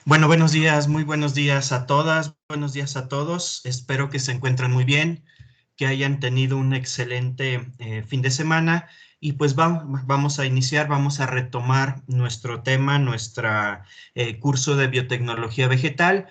Bueno, buenos días, muy buenos días a todas, buenos días a todos. Espero que se encuentren muy bien, que hayan tenido un excelente fin de semana. Y pues vamos a iniciar, vamos a retomar nuestro tema, nuestro curso de biotecnología vegetal.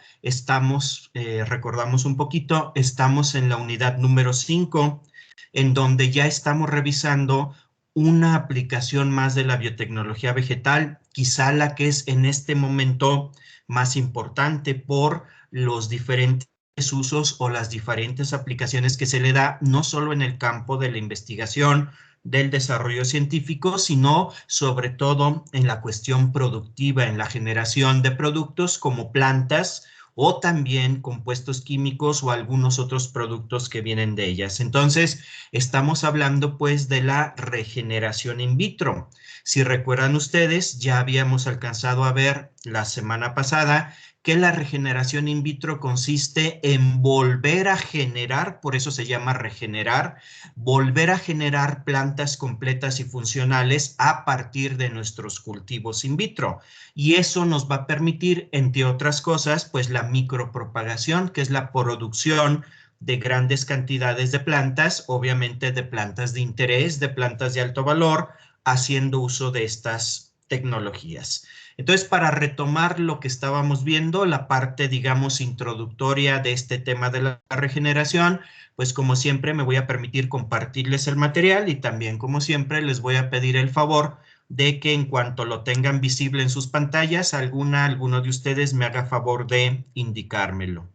Recordamos un poquito, estamos en la unidad número 5, en donde ya estamos revisando una aplicación más de la biotecnología vegetal, quizá la que es en este momento más importante por los diferentes usos o las diferentes aplicaciones que se le da, no solo en el campo de la investigación, del desarrollo científico, sino sobre todo en la cuestión productiva, en la generación de productos como plantas o también compuestos químicos o algunos otros productos que vienen de ellas. Entonces, estamos hablando pues de la regeneración in vitro. Si recuerdan ustedes, ya habíamos alcanzado a ver la semana pasada que la regeneración in vitro consiste en volver a generar, por eso se llama regenerar, volver a generar plantas completas y funcionales a partir de nuestros cultivos in vitro. Y eso nos va a permitir, entre otras cosas, pues la micropropagación, que es la producción de grandes cantidades de plantas, obviamente de plantas de interés, de plantas de alto valor, haciendo uso de estas tecnologías. Entonces, para retomar lo que estábamos viendo, la parte, digamos, introductoria de este tema de la regeneración, pues como siempre me voy a permitir compartirles el material y también, como siempre, les voy a pedir el favor de que en cuanto lo tengan visible en sus pantallas, alguno de ustedes me haga favor de indicármelo.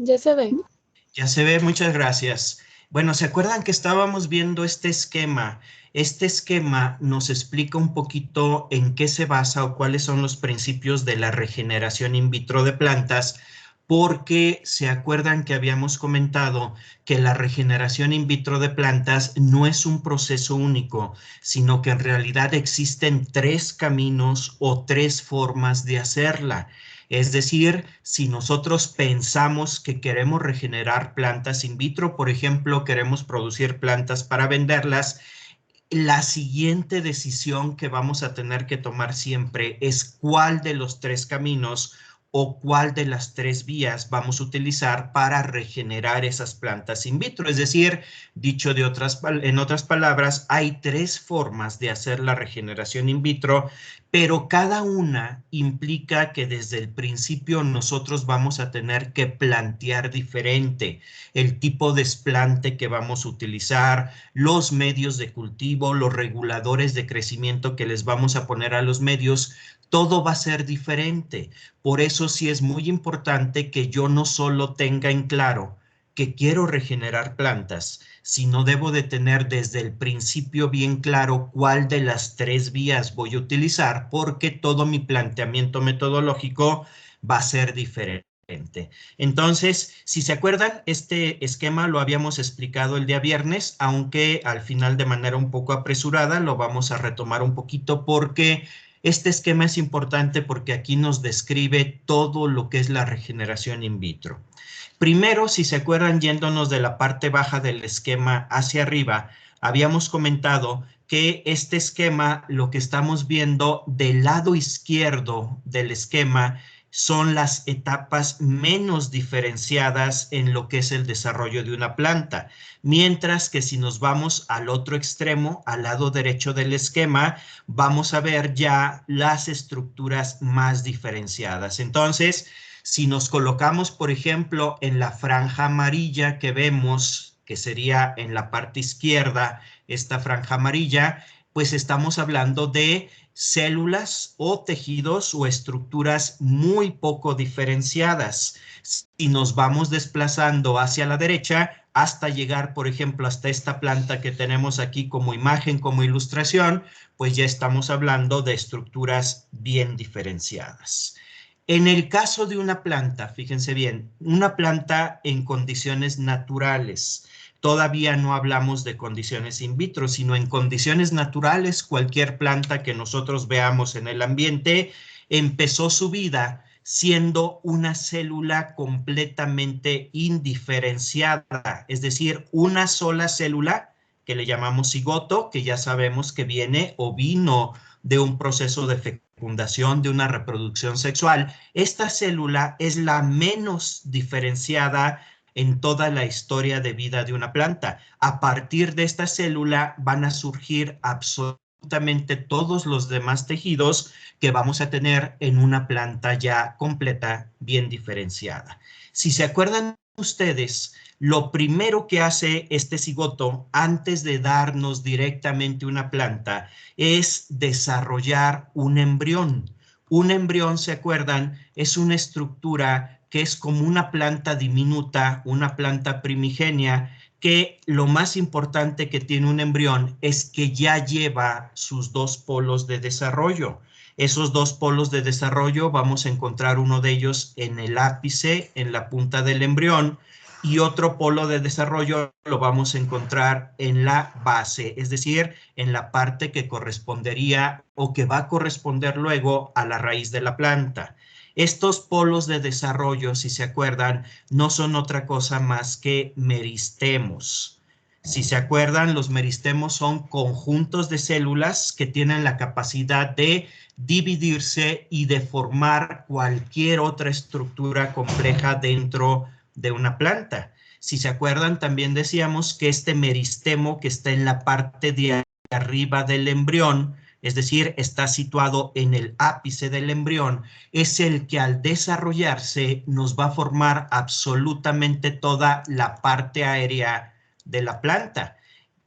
Ya se ve. Ya se ve, muchas gracias. Bueno, ¿se acuerdan que estábamos viendo este esquema? Este esquema nos explica un poquito en qué se basa o cuáles son los principios de la regeneración in vitro de plantas, porque se acuerdan que habíamos comentado que la regeneración in vitro de plantas no es un proceso único, sino que en realidad existen tres caminos o tres formas de hacerla. Es decir, si nosotros pensamos que queremos regenerar plantas in vitro, por ejemplo, queremos producir plantas para venderlas, la siguiente decisión que vamos a tener que tomar siempre es cuál de los tres caminos o cuál de las tres vías vamos a utilizar para regenerar esas plantas in vitro. Es decir, dicho en otras palabras, hay tres formas de hacer la regeneración in vitro, pero cada una implica que desde el principio nosotros vamos a tener que plantear diferente el tipo de desplante que vamos a utilizar, los medios de cultivo, los reguladores de crecimiento que les vamos a poner a los medios, todo va a ser diferente. Por eso sí es muy importante que yo no solo tenga en claro que quiero regenerar plantas, sino debo de tener desde el principio bien claro cuál de las tres vías voy a utilizar, porque todo mi planteamiento metodológico va a ser diferente. Entonces, si se acuerdan, este esquema lo habíamos explicado el día viernes, aunque al final de manera un poco apresurada, lo vamos a retomar un poquito porque este esquema es importante porque aquí nos describe todo lo que es la regeneración in vitro. Primero, si se acuerdan, yéndonos de la parte baja del esquema hacia arriba, habíamos comentado que este esquema, lo que estamos viendo del lado izquierdo del esquema, son las etapas menos diferenciadas en lo que es el desarrollo de una planta, mientras que si nos vamos al otro extremo, al lado derecho del esquema, vamos a ver ya las estructuras más diferenciadas. Entonces, si nos colocamos, por ejemplo, en la franja amarilla que vemos, que sería en la parte izquierda, esta franja amarilla, pues estamos hablando de células o tejidos o estructuras muy poco diferenciadas. Si nos vamos desplazando hacia la derecha, hasta llegar, por ejemplo, hasta esta planta que tenemos aquí como imagen, como ilustración, pues ya estamos hablando de estructuras bien diferenciadas. En el caso de una planta, fíjense bien, una planta en condiciones naturales, todavía no hablamos de condiciones in vitro, sino en condiciones naturales, cualquier planta que nosotros veamos en el ambiente empezó su vida siendo una célula completamente indiferenciada, es decir, una sola célula que le llamamos cigoto, que ya sabemos que viene o vino de un proceso de fecundación, de una reproducción sexual. Esta célula es la menos diferenciada en toda la historia de vida de una planta. A partir de esta célula van a surgir absolutamente todos los demás tejidos que vamos a tener en una planta ya completa, bien diferenciada. Si se acuerdan ustedes, lo primero que hace este cigoto antes de darnos directamente una planta es desarrollar un embrión. Un embrión, ¿se acuerdan? Es una estructura que es como una planta diminuta, una planta primigenia, que lo más importante que tiene un embrión es que ya lleva sus dos polos de desarrollo. Esos dos polos de desarrollo vamos a encontrar uno de ellos en el ápice, en la punta del embrión, y otro polo de desarrollo lo vamos a encontrar en la base, es decir, en la parte que correspondería o que va a corresponder luego a la raíz de la planta. Estos polos de desarrollo, si se acuerdan, no son otra cosa más que meristemos. Si se acuerdan, los meristemos son conjuntos de células que tienen la capacidad de dividirse y de formar cualquier otra estructura compleja dentro de una planta. Si se acuerdan, también decíamos que este meristemo que está en la parte de arriba del embrión, es decir, está situado en el ápice del embrión, es el que al desarrollarse nos va a formar absolutamente toda la parte aérea de la planta,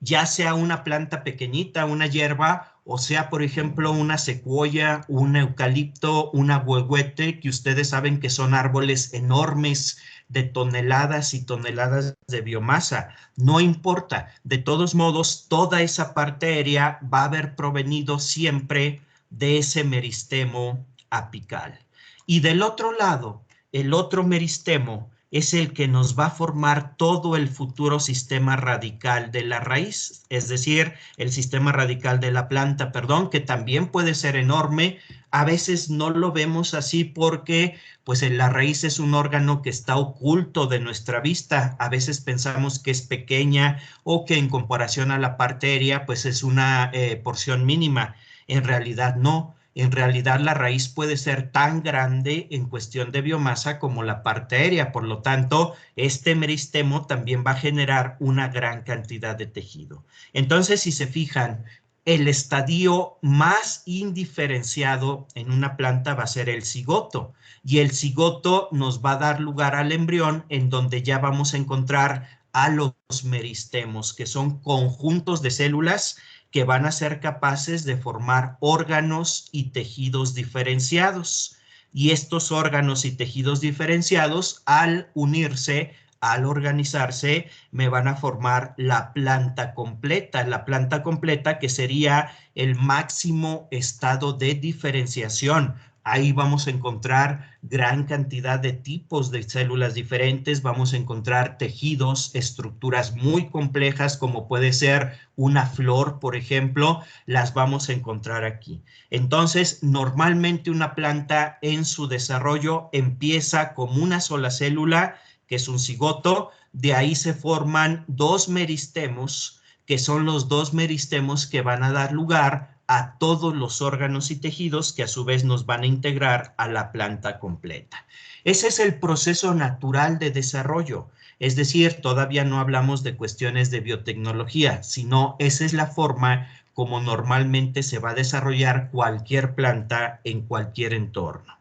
ya sea una planta pequeñita, una hierba, o sea, por ejemplo, una secuoya, un eucalipto, un ahuehuete, que ustedes saben que son árboles enormes de toneladas y toneladas de biomasa. No importa, de todos modos, toda esa parte aérea va a haber provenido siempre de ese meristemo apical. Y del otro lado, el otro meristemo es el que nos va a formar todo el futuro sistema radical de la raíz, es decir, el sistema radical de la planta, perdón, que también puede ser enorme. A veces no lo vemos así porque pues la raíz es un órgano que está oculto de nuestra vista. A veces pensamos que es pequeña o que en comparación a la parte aérea pues es una porción mínima. En realidad no. En realidad la raíz puede ser tan grande en cuestión de biomasa como la parte aérea. Por lo tanto, este meristemo también va a generar una gran cantidad de tejido. Entonces, si se fijan, el estadio más indiferenciado en una planta va a ser el cigoto. Y el cigoto nos va a dar lugar al embrión, en donde ya vamos a encontrar a los meristemos, que son conjuntos de células que van a ser capaces de formar órganos y tejidos diferenciados. Y estos órganos y tejidos diferenciados, al unirse, al organizarse, me van a formar la planta completa que sería el máximo estado de diferenciación. Ahí vamos a encontrar gran cantidad de tipos de células diferentes, vamos a encontrar tejidos, estructuras muy complejas como puede ser una flor, por ejemplo, las vamos a encontrar aquí. Entonces, normalmente una planta en su desarrollo empieza como una sola célula, que es un cigoto, de ahí se forman dos meristemos, que son los dos meristemos que van a dar lugar a todos los órganos y tejidos que a su vez nos van a integrar a la planta completa. Ese es el proceso natural de desarrollo. Es decir, todavía no hablamos de cuestiones de biotecnología, sino esa es la forma como normalmente se va a desarrollar cualquier planta en cualquier entorno.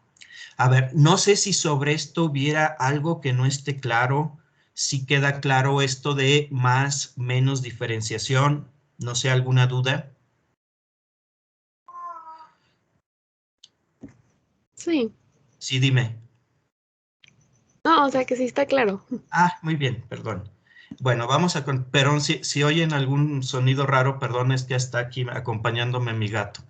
A ver, no sé si sobre esto hubiera algo que no esté claro, si queda claro esto de más, menos diferenciación, no sé, ¿alguna duda? Sí. Sí, dime. No, o sea que sí está claro. Ah, muy bien, perdón. Bueno, vamos a... Perdón, si oyen algún sonido raro, perdón, es que está aquí acompañándome mi gato.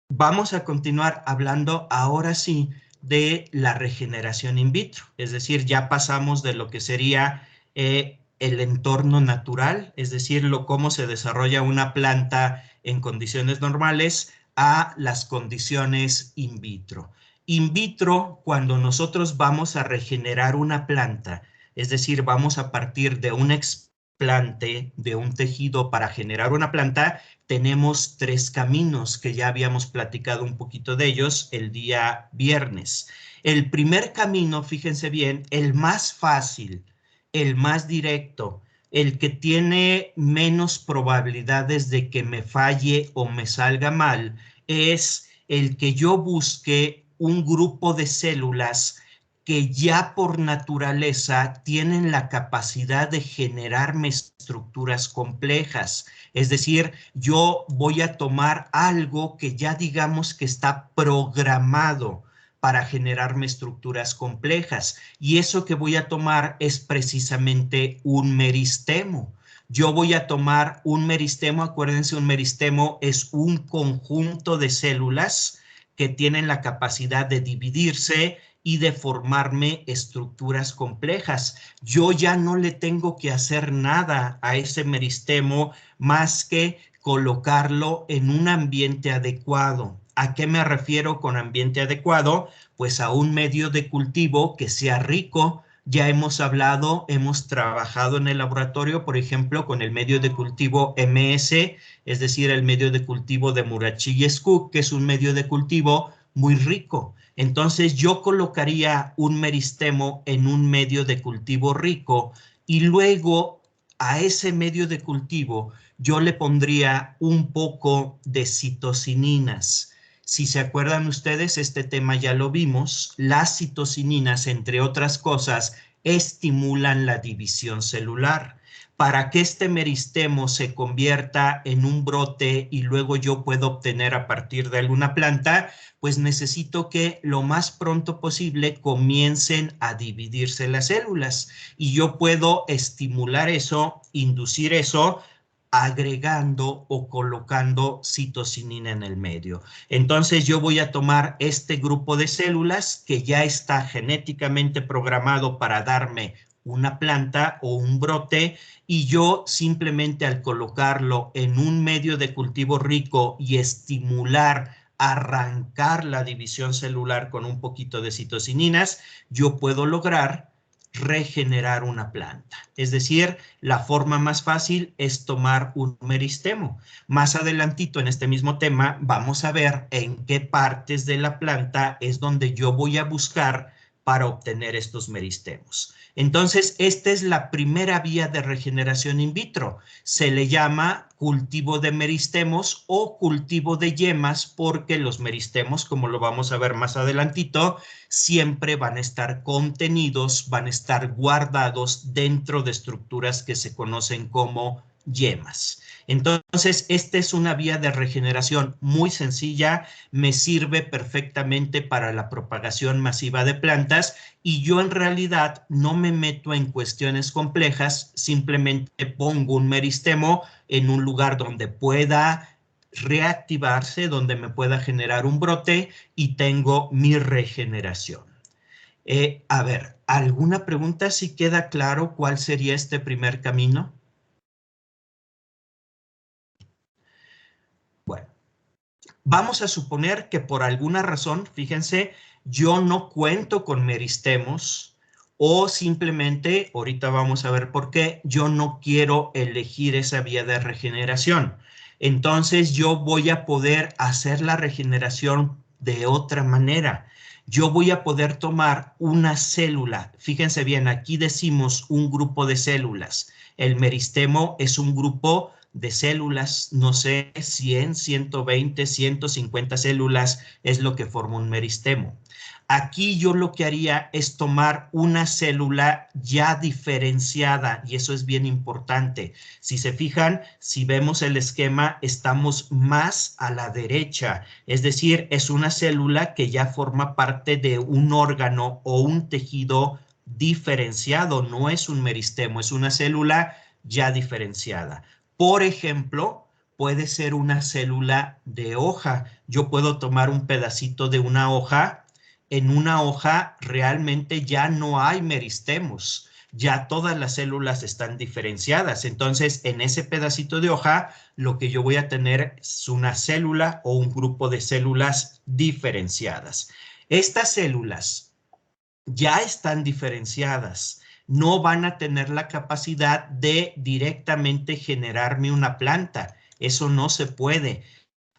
Vamos a continuar hablando ahora sí de la regeneración in vitro. Es decir, ya pasamos de lo que sería el entorno natural, es decir, cómo se desarrolla una planta en condiciones normales, a las condiciones in vitro. In vitro, cuando nosotros vamos a regenerar una planta, es decir, vamos a partir de un explante de un tejido para generar una planta, tenemos 3 caminos que ya habíamos platicado un poquito de ellos el día viernes. El primer camino, fíjense bien, el más fácil, el más directo, el que tiene menos probabilidades de que me falle o me salga mal, es el que yo busque un grupo de células que ya por naturaleza tienen la capacidad de generarme estructuras complejas. Es decir, yo voy a tomar algo que ya digamos que está programado para generarme estructuras complejas. Y eso que voy a tomar es precisamente un meristemo. Yo voy a tomar un meristemo, acuérdense, un meristemo es un conjunto de células que tienen la capacidad de dividirse y de formarme estructuras complejas. Yo ya no le tengo que hacer nada a ese meristemo más que colocarlo en un ambiente adecuado. ¿A qué me refiero con ambiente adecuado? Pues a un medio de cultivo que sea rico. Ya hemos hablado, hemos trabajado en el laboratorio, por ejemplo, con el medio de cultivo MS, es decir, el medio de cultivo de Murachi Scoop, que es un medio de cultivo muy rico. Entonces yo colocaría un meristemo en un medio de cultivo rico y luego a ese medio de cultivo yo le pondría un poco de citocininas. Si se acuerdan ustedes, este tema ya lo vimos. Las citocininas, entre otras cosas, estimulan la división celular. Para que este meristemo se convierta en un brote y luego yo pueda obtener a partir de alguna planta, pues necesito que lo más pronto posible comiencen a dividirse las células. Y yo puedo estimular eso, inducir eso, agregando o colocando citocinina en el medio. Entonces yo voy a tomar este grupo de células que ya está genéticamente programado para darme una planta o un brote, y yo simplemente al colocarlo en un medio de cultivo rico y estimular, arrancar la división celular con un poquito de citocininas, yo puedo lograr regenerar una planta. Es decir, la forma más fácil es tomar un meristemo. Más adelantito en este mismo tema vamos a ver en qué partes de la planta es donde yo voy a buscar para obtener estos meristemos. Entonces, esta es la primera vía de regeneración in vitro. Se le llama cultivo de meristemos o cultivo de yemas porque los meristemos, como lo vamos a ver más adelantito, siempre van a estar contenidos, van a estar guardados dentro de estructuras que se conocen como yemas. Entonces, esta es una vía de regeneración muy sencilla, me sirve perfectamente para la propagación masiva de plantas y yo en realidad no me meto en cuestiones complejas, simplemente pongo un meristemo en un lugar donde pueda reactivarse, donde me pueda generar un brote y tengo mi regeneración. A ver, ¿alguna pregunta si queda claro cuál sería este primer camino? Bueno, vamos a suponer que por alguna razón, fíjense, yo no cuento con meristemos o simplemente, ahorita vamos a ver por qué, yo no quiero elegir esa vía de regeneración. Entonces yo voy a poder hacer la regeneración de otra manera. Yo voy a poder tomar una célula. Fíjense bien, aquí decimos un grupo de células. El meristemo es un grupo de células, no sé, 100, 120, 150 células es lo que forma un meristemo. Aquí yo lo que haría es tomar una célula ya diferenciada y eso es bien importante. Si se fijan, si vemos el esquema, estamos más a la derecha, es decir, es una célula que ya forma parte de un órgano o un tejido diferenciado, no es un meristemo, es una célula ya diferenciada. Por ejemplo, puede ser una célula de hoja. Yo puedo tomar un pedacito de una hoja. En una hoja realmente ya no hay meristemos. ya todas las células están diferenciadas. Entonces, en ese pedacito de hoja, lo que yo voy a tener es una célula o un grupo de células diferenciadas. Estas células ya están diferenciadas, no van a tener la capacidad de directamente generarme una planta. Eso no se puede.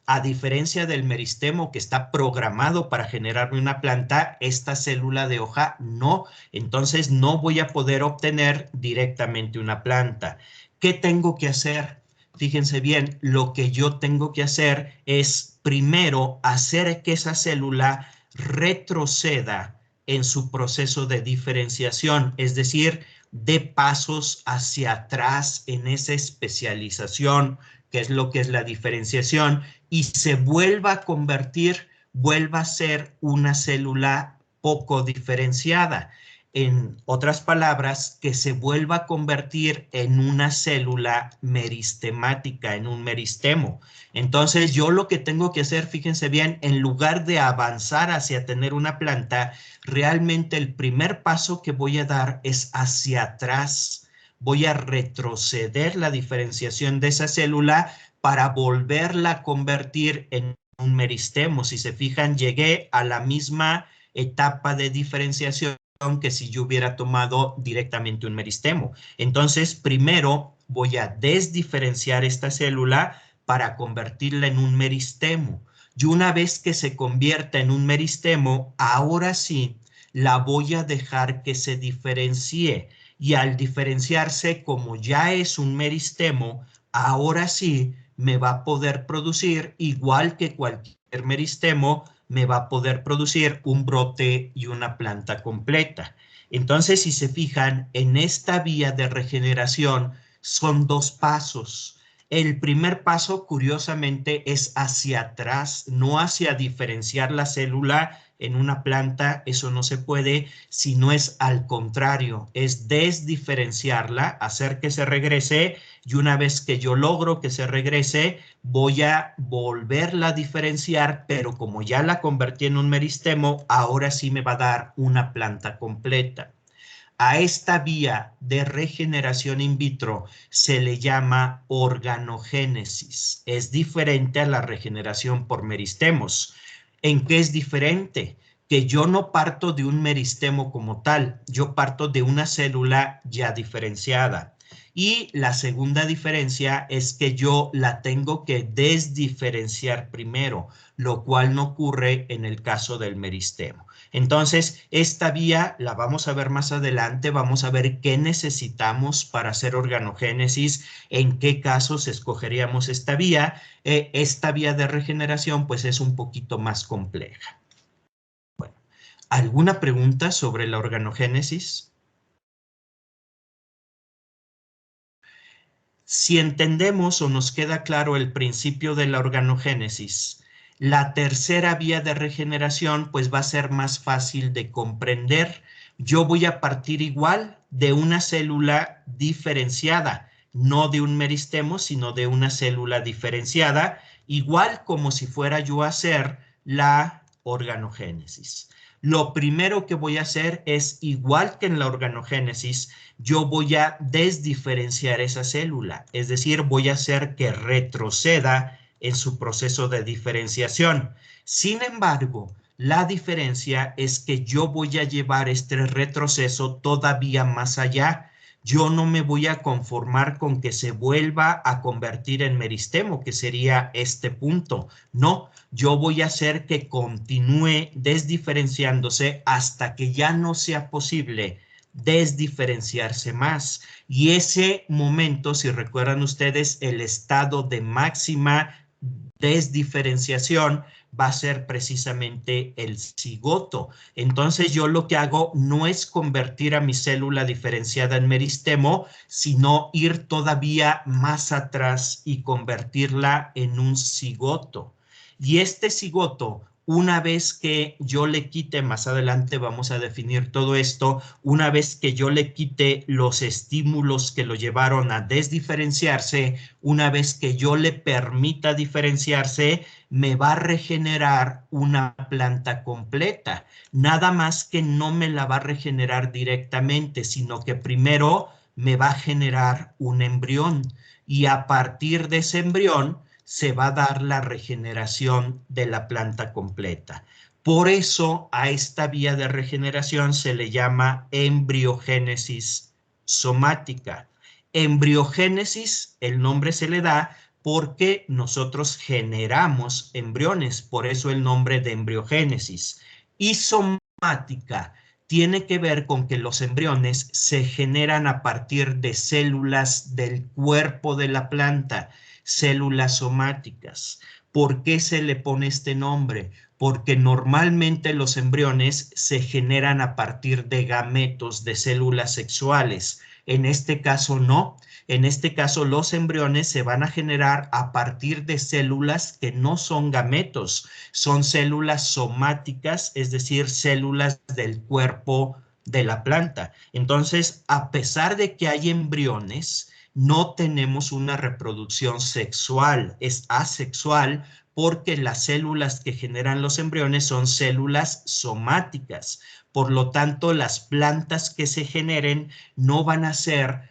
A diferencia del meristemo que está programado para generarme una planta, esta célula de hoja no. Entonces no voy a poder obtener directamente una planta. ¿Qué tengo que hacer? Fíjense bien, lo que yo tengo que hacer es primero hacer que esa célula retroceda en su proceso de diferenciación, es decir, dé pasos hacia atrás en esa especialización, que es lo que es la diferenciación, y se vuelva a convertir, vuelva a ser una célula poco diferenciada. En otras palabras, que se vuelva a convertir en una célula meristemática, en un meristemo. Entonces, yo lo que tengo que hacer, fíjense bien, en lugar de avanzar hacia tener una planta, realmente el primer paso que voy a dar es hacia atrás. Voy a retroceder la diferenciación de esa célula para volverla a convertir en un meristemo. Si se fijan, llegué a la misma etapa de diferenciación que si yo hubiera tomado directamente un meristemo. Entonces, primero voy a desdiferenciar esta célula para convertirla en un meristemo. Y una vez que se convierta en un meristemo, ahora sí la voy a dejar que se diferencie. Y al diferenciarse, como ya es un meristemo, ahora sí me va a poder producir, igual que cualquier meristemo, me va a poder producir un brote y una planta completa. Entonces, si se fijan, en esta vía de regeneración son dos pasos. El primer paso, curiosamente, es hacia atrás, no hacia diferenciar la célula en una planta, eso no se puede, sino es al contrario, es desdiferenciarla, hacer que se regrese, y una vez que yo logro que se regrese, voy a volverla a diferenciar, pero como ya la convertí en un meristemo, ahora sí me va a dar una planta completa. A esta vía de regeneración in vitro se le llama organogénesis. Es diferente a la regeneración por meristemos. ¿En qué es diferente? Que yo no parto de un meristemo como tal, yo parto de una célula ya diferenciada. Y la segunda diferencia es que yo la tengo que desdiferenciar primero, lo cual no ocurre en el caso del meristemo. Entonces, esta vía la vamos a ver más adelante, vamos a ver qué necesitamos para hacer organogénesis, en qué casos escogeríamos esta vía. Esta vía de regeneración pues es un poquito más compleja. Bueno, ¿alguna pregunta sobre la organogénesis? Si entendemos o nos queda claro el principio de la organogénesis, la tercera vía de regeneración pues va a ser más fácil de comprender. Yo voy a partir igual de una célula diferenciada, no de un meristemo, sino de una célula diferenciada, igual como si fuera yo a hacer la organogénesis. Lo primero que voy a hacer es, igual que en la organogénesis, yo voy a desdiferenciar esa célula, es decir, voy a hacer que retroceda en su proceso de diferenciación. Sin embargo, la diferencia es que yo voy a llevar este retroceso todavía más allá. Yo no me voy a conformar con que se vuelva a convertir en meristemo, que sería este punto. No, yo voy a hacer que continúe desdiferenciándose hasta que ya no sea posible desdiferenciarse más. Y ese momento, si recuerdan ustedes, el estado de máxima desdiferenciación va a ser precisamente el cigoto. Entonces yo lo que hago no es convertir a mi célula diferenciada en meristemo, sino ir todavía más atrás y convertirla en un cigoto. Y este cigoto, Una vez que yo le quite, más adelante vamos a definir todo esto, una vez que yo le quite los estímulos que lo llevaron a desdiferenciarse, una vez que yo le permita diferenciarse, me va a regenerar una planta completa. Nada más que no me la va a regenerar directamente, sino que primero me va a generar un embrión y a partir de ese embrión se va a dar la regeneración de la planta completa. Por eso a esta vía de regeneración se le llama embriogénesis somática. Embriogénesis, el nombre se le da porque nosotros generamos embriones, por eso el nombre de embriogénesis. Y somática tiene que ver con que los embriones se generan a partir de células del cuerpo de la planta, células somáticas. ¿Por qué se le pone este nombre? Porque normalmente los embriones se generan a partir de gametos, de células sexuales. En este caso no. En este caso los embriones se van a generar a partir de células que no son gametos, son células somáticas, es decir, células del cuerpo de la planta. Entonces, a pesar de que hay embriones, no tenemos una reproducción sexual, es asexual porque las células que generan los embriones son células somáticas. Por lo tanto, las plantas que se generen no van a ser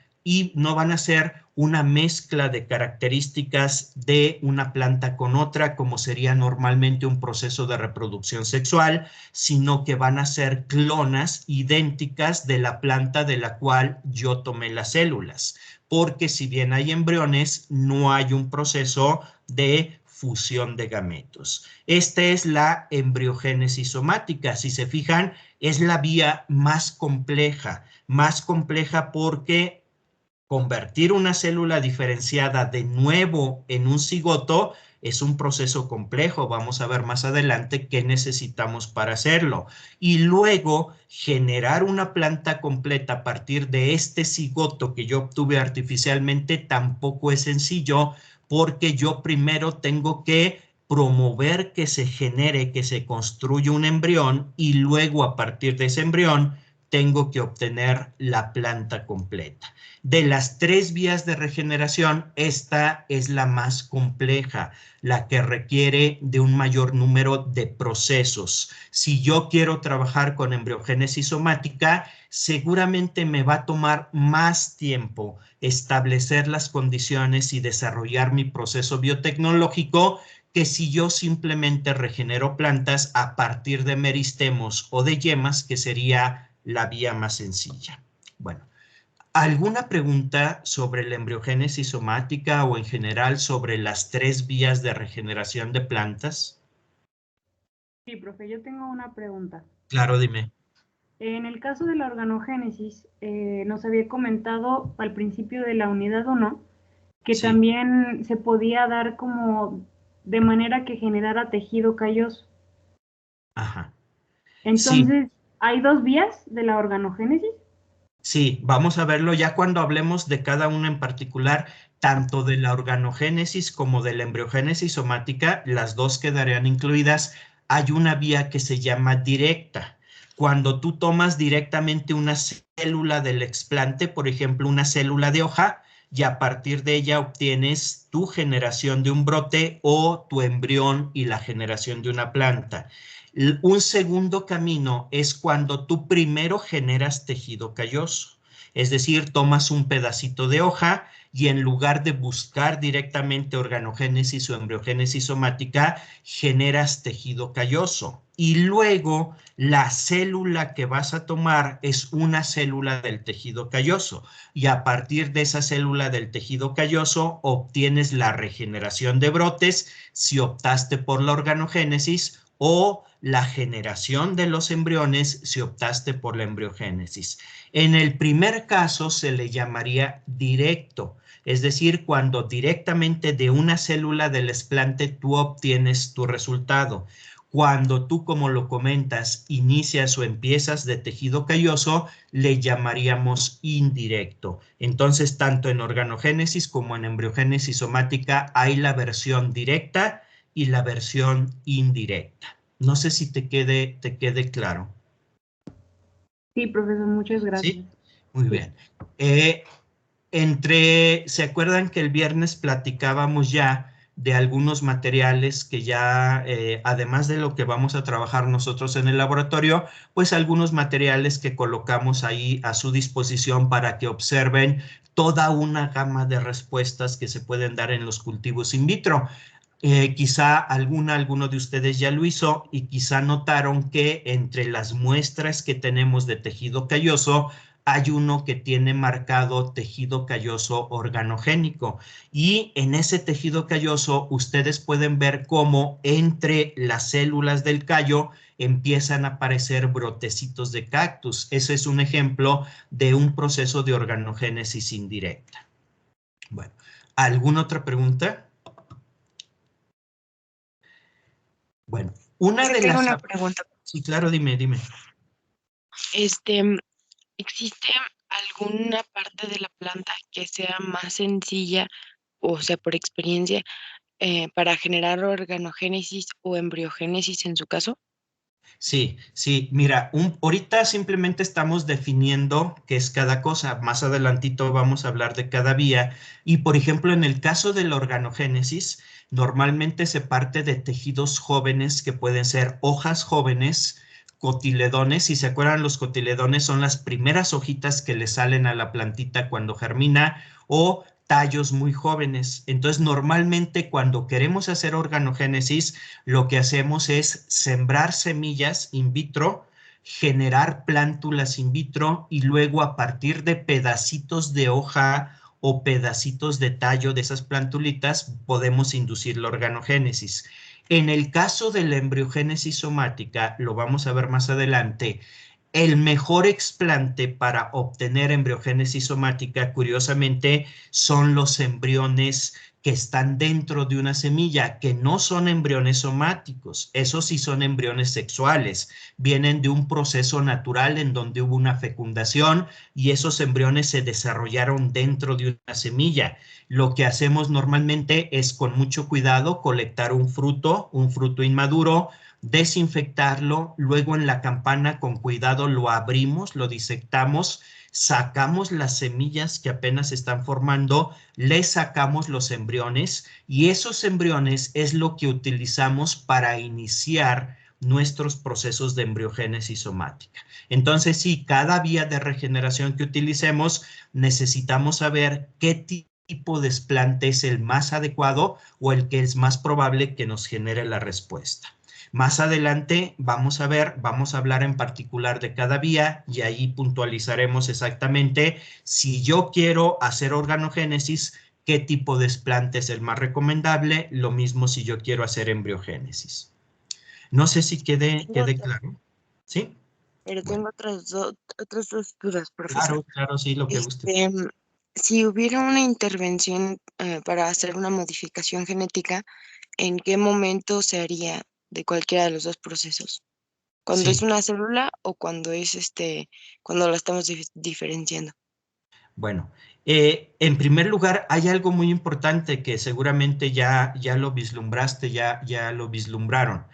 una mezcla de características de una planta con otra, como sería normalmente un proceso de reproducción sexual, sino que van a ser clonas idénticas de la planta de la cual yo tomé las células. Porque si bien hay embriones, no hay un proceso de fusión de gametos. Esta es la embriogénesis somática. Si se fijan, es la vía más compleja porque convertir una célula diferenciada de nuevo en un cigoto es un proceso complejo. Vamos a ver más adelante qué necesitamos para hacerlo. Y luego generar una planta completa a partir de este cigoto que yo obtuve artificialmente tampoco es sencillo porque yo primero tengo que promover que se genere, que se construya un embrión y luego a partir de ese embrión tengo que obtener la planta completa. De las tres vías de regeneración, esta es la más compleja, la que requiere de un mayor número de procesos. Si yo quiero trabajar con embriogénesis somática, seguramente me va a tomar más tiempo establecer las condiciones y desarrollar mi proceso biotecnológico que si yo simplemente regenero plantas a partir de meristemos o de yemas, que sería la vía más sencilla. Bueno, ¿alguna pregunta sobre la embriogénesis somática o en general sobre las tres vías de regeneración de plantas? Sí, profe, yo tengo una pregunta. Claro, dime. En el caso de la organogénesis, nos había comentado al principio de la unidad 1 que Sí. también se podía dar como de manera que generara tejido calloso. Ajá. Entonces, Sí, ¿hay dos vías de la organogénesis? sí, vamos a verlo ya cuando hablemos de cada una en particular, tanto de la organogénesis como de la embriogénesis somática, las dos quedarían incluidas. Hay una vía que se llama directa. Cuando tú tomas directamente una célula del explante, por ejemplo, una célula de hoja, y a partir de ella obtienes tu generación de un brote o tu embrión y la generación de una planta. Un segundo camino es cuando tú primero generas tejido calloso, es decir, tomas un pedacito de hoja y en lugar de buscar directamente organogénesis o embriogénesis somática, generas tejido calloso. Y luego la célula que vas a tomar es una célula del tejido calloso. Y a partir de esa célula del tejido calloso obtienes la regeneración de brotes si optaste por la organogénesis o la generación de los embriones si optaste por la embriogénesis. En el primer caso se le llamaría directo, es decir, cuando directamente de una célula del explante tú obtienes tu resultado. Cuando tú, como lo comentas, inicias o empiezas de tejido calloso, le llamaríamos indirecto. Entonces, tanto en organogénesis como en embriogénesis somática hay la versión directa y la versión indirecta. No sé si te quede claro. Sí, profesor, muchas gracias. ¿Sí? Muy Sí. bien. ¿Se acuerdan que el viernes platicábamos ya de algunos materiales que ya, además de lo que vamos a trabajar nosotros en el laboratorio, pues algunos materiales que colocamos ahí a su disposición para que observen toda una gama de respuestas que se pueden dar en los cultivos in vitro? Quizá alguno de ustedes ya lo hizo y quizá notaron que entre las muestras que tenemos de tejido calloso hay uno que tiene marcado tejido calloso organogénico, y en ese tejido calloso ustedes pueden ver cómo entre las células del callo empiezan a aparecer brotecitos de cactus. Ese es un ejemplo de un proceso de organogénesis indirecta. Bueno, ¿alguna otra pregunta? Bueno, una Yo de tengo las... una pregunta. Sí, claro, dime. ¿Existe alguna parte de la planta que sea más sencilla, o sea, por experiencia, para generar organogénesis o embriogénesis en su caso? Sí, mira, ahorita simplemente estamos definiendo qué es cada cosa. Más adelantito vamos a hablar de cada vía. Y por ejemplo, en el caso de la organogénesis, normalmente se parte de tejidos jóvenes que pueden ser hojas jóvenes, cotiledones. Si se acuerdan, los cotiledones son las primeras hojitas que le salen a la plantita cuando germina, o tallos muy jóvenes. Entonces, normalmente cuando queremos hacer organogénesis, lo que hacemos es sembrar semillas in vitro, generar plántulas in vitro y luego a partir de pedacitos de hoja o pedacitos de tallo de esas plantulitas podemos inducir la organogénesis. En el caso de la embriogénesis somática, lo vamos a ver más adelante, el mejor explante para obtener embriogénesis somática, curiosamente, son los embriones que están dentro de una semilla, que no son embriones somáticos. Esos sí son embriones sexuales. Vienen de un proceso natural en donde hubo una fecundación y esos embriones se desarrollaron dentro de una semilla. Lo que hacemos normalmente es, con mucho cuidado, colectar un fruto inmaduro, desinfectarlo, luego en la campana con cuidado lo abrimos, lo disectamos, sacamos las semillas que apenas se están formando, le sacamos los embriones y esos embriones es lo que utilizamos para iniciar nuestros procesos de embriogénesis somática. Entonces, sí, cada vía de regeneración que utilicemos, necesitamos saber qué tipo de desplante es el más adecuado o el que es más probable que nos genere la respuesta. Más adelante vamos a hablar en particular de cada vía y ahí puntualizaremos exactamente si yo quiero hacer organogénesis, qué tipo de desplante es el más recomendable, lo mismo si yo quiero hacer embriogénesis. No sé si quede claro. ¿Sí? Pero Bueno, tengo otras dos dudas, profesor. claro, sí, lo que guste. Si hubiera una intervención para hacer una modificación genética, ¿en qué momento se haría de cualquiera de los dos procesos? ¿Cuando es Sí. una célula o cuando es cuando la estamos diferenciando? Bueno, en primer lugar, hay algo muy importante que seguramente ya lo vislumbraste, ya lo vislumbraron.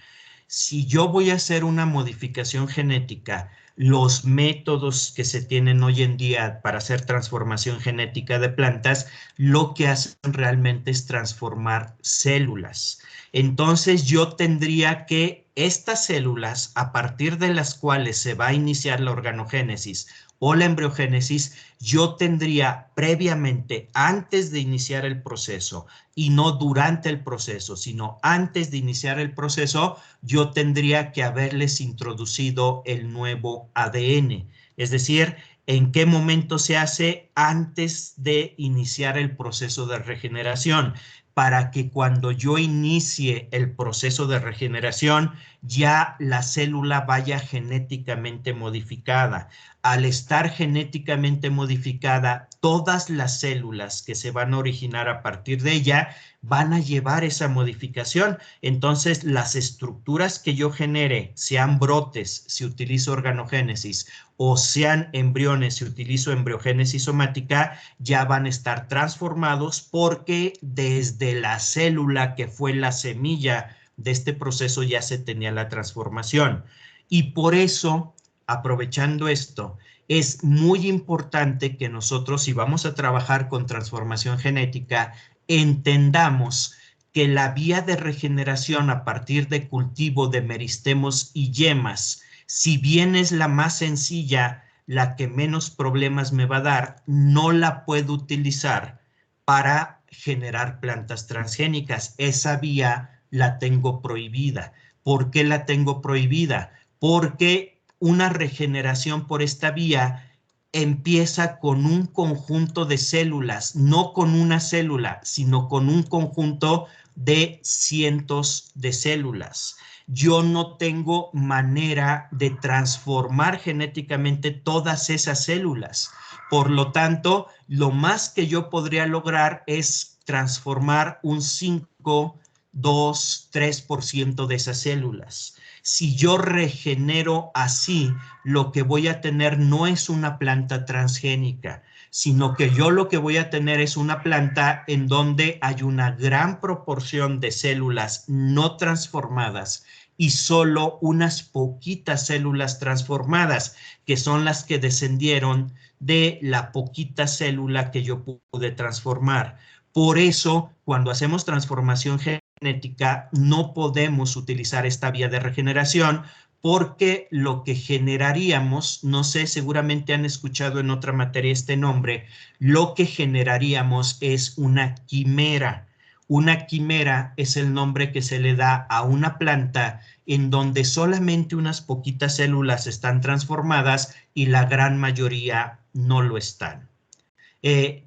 Si yo voy a hacer una modificación genética, los métodos que se tienen hoy en día para hacer transformación genética de plantas, lo que hacen realmente es transformar células. Entonces yo tendría que estas células, a partir de las cuales se va a iniciar la organogénesis o la embriogénesis, yo tendría previamente, antes de iniciar el proceso, y no durante el proceso, sino antes de iniciar el proceso, yo tendría que haberles introducido el nuevo ADN. Es decir, ¿en qué momento se hace? Antes de iniciar el proceso de regeneración, para que cuando yo inicie el proceso de regeneración, ya la célula vaya genéticamente modificada. Al estar genéticamente modificada, todas las células que se van a originar a partir de ella van a llevar esa modificación. Entonces, las estructuras que yo genere, sean brotes si utilizo organogénesis o sean embriones si utilizo embriogénesis somática, ya van a estar transformados porque desde la célula que fue la semilla de este proceso ya se tenía la transformación. Y por eso, aprovechando esto, es muy importante que nosotros, si vamos a trabajar con transformación genética, entendamos que la vía de regeneración a partir de cultivo de meristemos y yemas, si bien es la más sencilla, la que menos problemas me va a dar, no la puedo utilizar para generar plantas transgénicas. Esa vía la tengo prohibida. ¿Por qué la tengo prohibida? Porque una regeneración por esta vía empieza con un conjunto de células, no con una célula, sino con un conjunto de cientos de células. Yo no tengo manera de transformar genéticamente todas esas células. Por lo tanto, lo más que yo podría lograr es transformar un 5, 2, 3% de esas células. Si yo regenero así, lo que voy a tener no es una planta transgénica, sino que yo lo que voy a tener es una planta en donde hay una gran proporción de células no transformadas y solo unas poquitas células transformadas, que son las que descendieron de la poquita célula que yo pude transformar. Por eso, cuando hacemos transformación genética, no podemos utilizar esta vía de regeneración, porque lo que generaríamos, no sé, seguramente han escuchado en otra materia este nombre, lo que generaríamos es una quimera. Una quimera es el nombre que se le da a una planta en donde solamente unas poquitas células están transformadas y la gran mayoría no lo están.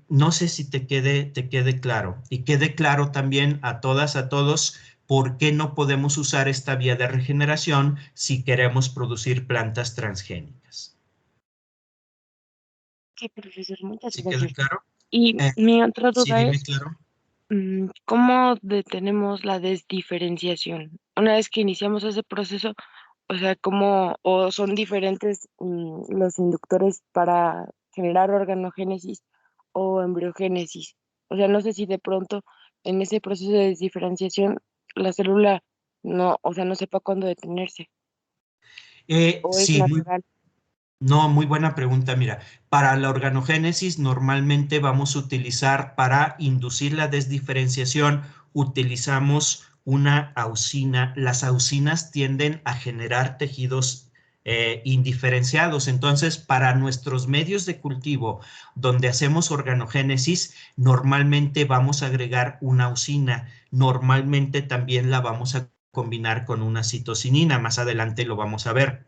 No sé si te quede claro, y quede claro también a todas, a todos, por qué no podemos usar esta vía de regeneración si queremos producir plantas transgénicas. Sí, profesor, muchas ¿Sí queda gracias. claro? Y mi otra Sí, duda dime es, claro. ¿cómo detenemos la desdiferenciación? Una vez que iniciamos ese proceso, o sea, ¿cómo, o son diferentes los inductores para generar organogénesis o embriogénesis? O sea, no sé si de pronto en ese proceso de desdiferenciación la célula no, o sea, no sepa cuándo detenerse, o es Sí, natural. muy buena pregunta. Mira, para la organogénesis normalmente vamos a utilizar, para inducir la desdiferenciación, utilizamos una auxina. Las auxinas tienden a generar tejidos indiferenciados. Entonces, para nuestros medios de cultivo donde hacemos organogénesis, normalmente vamos a agregar una auxina. Normalmente también la vamos a combinar con una citocinina. Más adelante lo vamos a ver.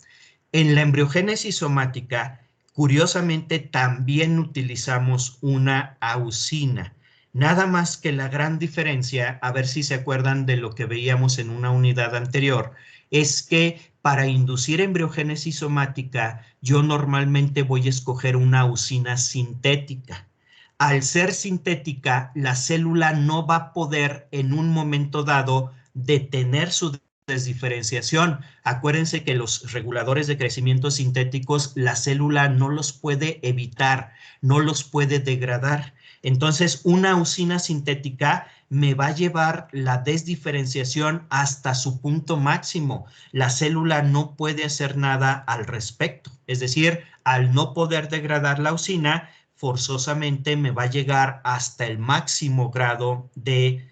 En la embriogénesis somática, curiosamente, también utilizamos una auxina. Nada más que la gran diferencia, a ver si se acuerdan de lo que veíamos en una unidad anterior, es que para inducir embriogénesis somática, yo normalmente voy a escoger una auxina sintética. Al ser sintética, la célula no va a poder en un momento dado detener su desdiferenciación. Acuérdense que los reguladores de crecimiento sintéticos, la célula no los puede evitar, no los puede degradar. Entonces, una auxina sintética me va a llevar la desdiferenciación hasta su punto máximo. La célula no puede hacer nada al respecto. Es decir, al no poder degradar la auxina, forzosamente me va a llegar hasta el máximo grado de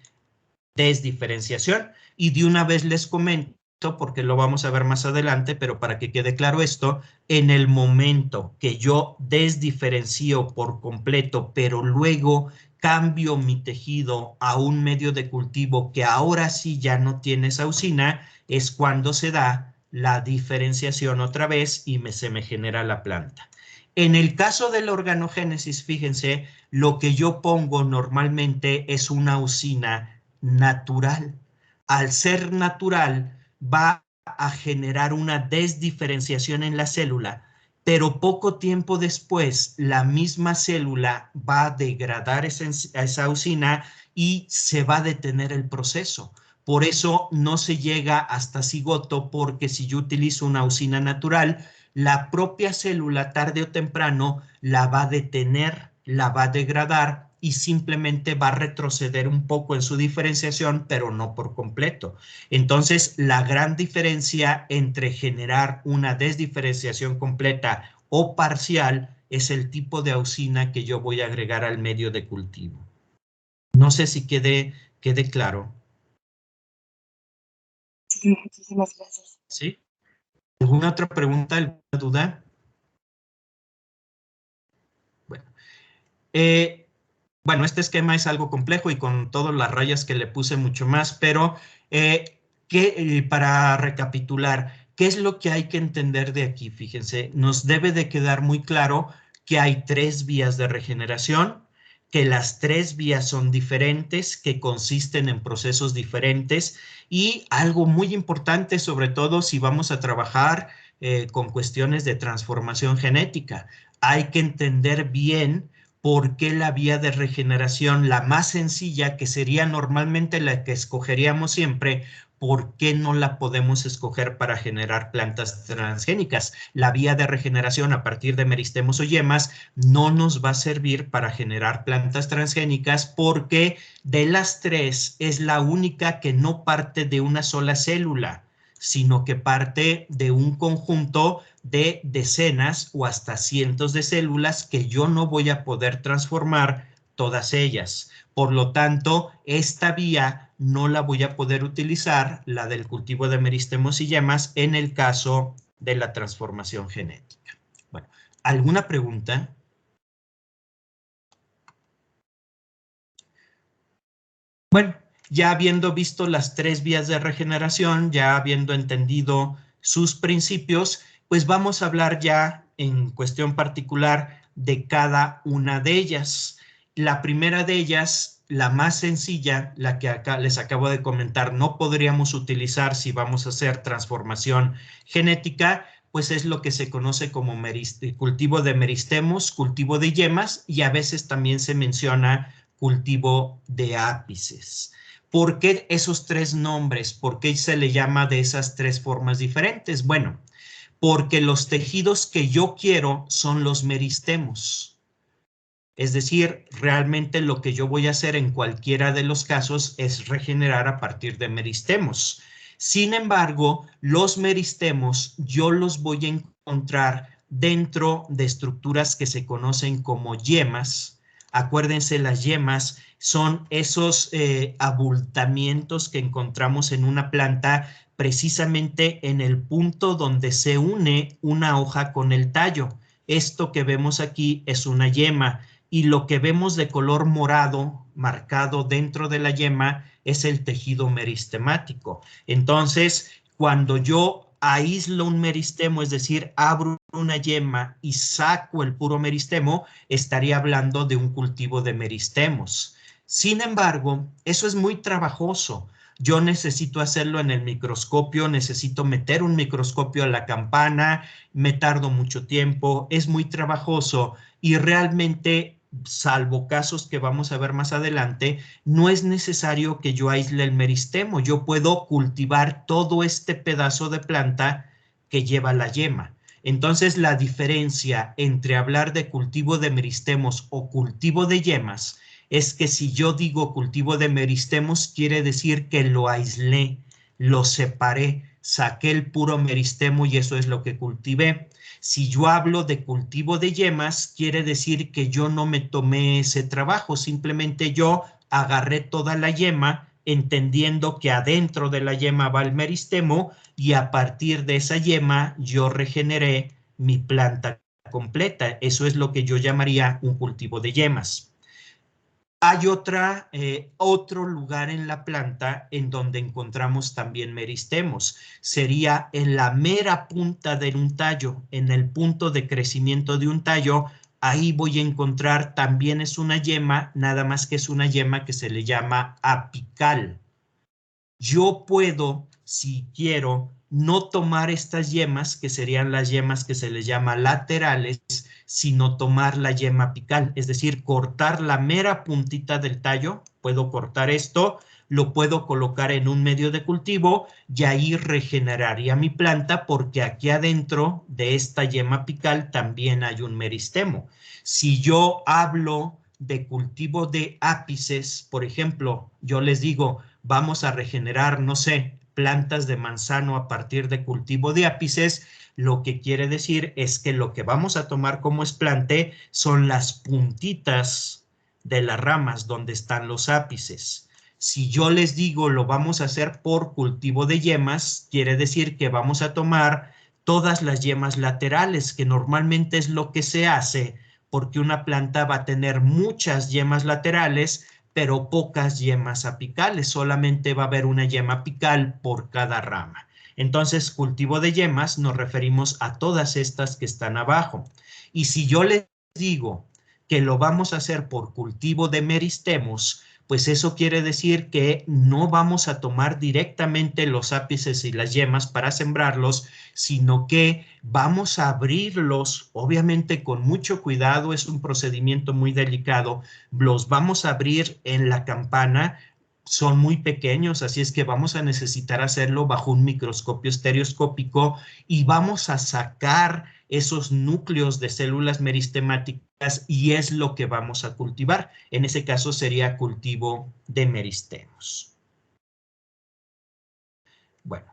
desdiferenciación. Y de una vez les comento, porque lo vamos a ver más adelante, pero para que quede claro esto, en el momento que yo desdiferencio por completo, pero luego cambio mi tejido a un medio de cultivo que ahora sí ya no tiene esa auxina, es cuando se da la diferenciación otra vez y se me genera la planta. En el caso de la organogénesis, fíjense, lo que yo pongo normalmente es una auxina natural. Al ser natural, va a generar una desdiferenciación en la célula, pero poco tiempo después la misma célula va a degradar esa auxina y se va a detener el proceso. Por eso no se llega hasta cigoto, porque si yo utilizo una auxina natural, la propia célula tarde o temprano la va a detener, la va a degradar y simplemente va a retroceder un poco en su diferenciación, pero no por completo. Entonces, la gran diferencia entre generar una desdiferenciación completa o parcial es el tipo de auxina que yo voy a agregar al medio de cultivo. No sé si quede claro. Sí, muchísimas gracias. ¿Sí? ¿Alguna otra pregunta, alguna duda? Bueno, este esquema es algo complejo y con todas las rayas que le puse mucho más, pero para recapitular, ¿qué es lo que hay que entender de aquí? Fíjense, nos debe de quedar muy claro que hay 3 vías de regeneración, que las 3 vías son diferentes, que consisten en procesos diferentes y algo muy importante, sobre todo si vamos a trabajar con cuestiones de transformación genética, hay que entender bien por qué la vía de regeneración, la más sencilla, que sería normalmente la que escogeríamos siempre, ¿por qué no la podemos escoger para generar plantas transgénicas? La vía de regeneración a partir de meristemos o yemas no nos va a servir para generar plantas transgénicas porque de las 3 es la única que no parte de una sola célula, sino que parte de un conjunto de decenas o hasta cientos de células que yo no voy a poder transformar todas ellas. Por lo tanto, esta vía no la voy a poder utilizar, la del cultivo de meristemos y yemas, en el caso de la transformación genética. Bueno, ¿alguna pregunta? Bueno, ya habiendo visto las 3 vías de regeneración, ya habiendo entendido sus principios, pues vamos a hablar ya en cuestión particular de cada una de ellas. La primera de ellas, la más sencilla, la que acá les acabo de comentar, no podríamos utilizar si vamos a hacer transformación genética, pues es lo que se conoce como cultivo de meristemos, cultivo de yemas y a veces también se menciona cultivo de ápices. ¿Por qué esos 3 nombres? ¿Por qué se le llama de esas 3 formas diferentes? Bueno, porque los tejidos que yo quiero son los meristemos. Es decir, realmente lo que yo voy a hacer en cualquiera de los casos es regenerar a partir de meristemos. Sin embargo, los meristemos yo los voy a encontrar dentro de estructuras que se conocen como yemas. Acuérdense, las yemas son esos abultamientos que encontramos en una planta precisamente en el punto donde se une una hoja con el tallo. Esto que vemos aquí es una yema y lo que vemos de color morado marcado dentro de la yema es el tejido meristemático. Entonces, cuando yo aíslo un meristemo, es decir, abro una yema y saco el puro meristemo, estaría hablando de un cultivo de meristemos. Sin embargo, eso es muy trabajoso. Yo necesito hacerlo en el microscopio, necesito meter un microscopio a la campana, me tardo mucho tiempo, es muy trabajoso y realmente, salvo casos que vamos a ver más adelante, no es necesario que yo aísle el meristemo. Yo puedo cultivar todo este pedazo de planta que lleva la yema. Entonces, la diferencia entre hablar de cultivo de meristemos o cultivo de yemas es que si yo digo cultivo de meristemos, quiere decir que lo aislé, lo separé, saqué el puro meristemo y eso es lo que cultivé. Si yo hablo de cultivo de yemas, quiere decir que yo no me tomé ese trabajo, simplemente yo agarré toda la yema, entendiendo que adentro de la yema va el meristemo y a partir de esa yema yo regeneré mi planta completa. Eso es lo que yo llamaría un cultivo de yemas. Hay otro lugar en la planta en donde encontramos también meristemos. Sería en la mera punta de un tallo, en el punto de crecimiento de un tallo. Ahí voy a encontrar, también es una yema, nada más que es una yema que se le llama apical. Yo puedo, si quiero, no tomar estas yemas, que serían las yemas que se les llama laterales, sino tomar la yema apical, es decir, cortar la mera puntita del tallo. Puedo cortar esto, lo puedo colocar en un medio de cultivo y ahí regeneraría mi planta porque aquí adentro de esta yema apical también hay un meristemo. Si yo hablo de cultivo de ápices, por ejemplo, yo les digo, vamos a regenerar, no sé, plantas de manzano a partir de cultivo de ápices, lo que quiere decir es que lo que vamos a tomar como esplante son las puntitas de las ramas donde están los ápices. Si yo les digo lo vamos a hacer por cultivo de yemas, quiere decir que vamos a tomar todas las yemas laterales, que normalmente es lo que se hace, porque una planta va a tener muchas yemas laterales, pero pocas yemas apicales. Solamente va a haber una yema apical por cada rama. Entonces, cultivo de yemas nos referimos a todas estas que están abajo. Y si yo les digo que lo vamos a hacer por cultivo de meristemos, pues eso quiere decir que no vamos a tomar directamente los ápices y las yemas para sembrarlos, sino que vamos a abrirlos, obviamente con mucho cuidado, es un procedimiento muy delicado, los vamos a abrir en la campana, son muy pequeños, así es que vamos a necesitar hacerlo bajo un microscopio estereoscópico y vamos a sacar esos núcleos de células meristemáticas y es lo que vamos a cultivar. En ese caso sería cultivo de meristemos. Bueno,